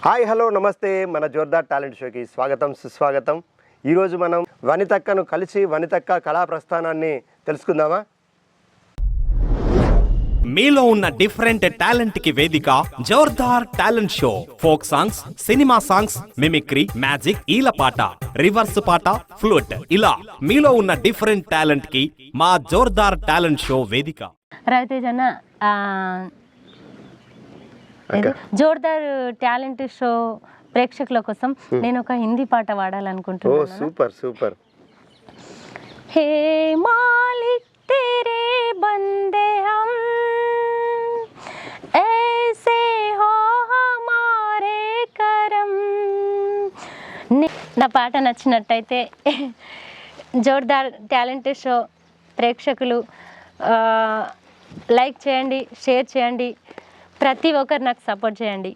Hi hello నమస్తే మన Jordar talent షోకి స్వాగతం సుస్వాగతం. ఈరోజు మనం వనితక్కను కలిసి వనితక్క కళా ప్రస్థానాన్ని తెలుసుకుందామా? మీలో ఉన్న డిఫరెంట్ టాలెంట్ కి వేదిక Jordar talent show. Folk songs, cinema songs, mimicry, magic, ఈలపాట, రివర్స్ పాట, ఫ్లూట్, ఇలా మీలో ఉన్న డిఫరెంట్ టాలెంట్ కి మా జోర్దార్ టాలెంట్ షో వేదిక. రవితేజ్ అన్న, జోర్దార్ టాలెంట్ షో ప్రేక్షకుల కోసం నేను ఒక హిందీ పాట పాడాలనుకుంటున్నాను. Super super. హే మాలిక్ तेरे बंदे हम ऐसे हो हमारे करम. నా పాట నచ్చినట్టయితే జోర్దార్ టాలెంట్ షో ప్రేక్షకులు లైక్ చేయండి, షేర్ చేయండి, ప్రతి ఒక్కరు నాకు సపోర్ట్ చేయండి.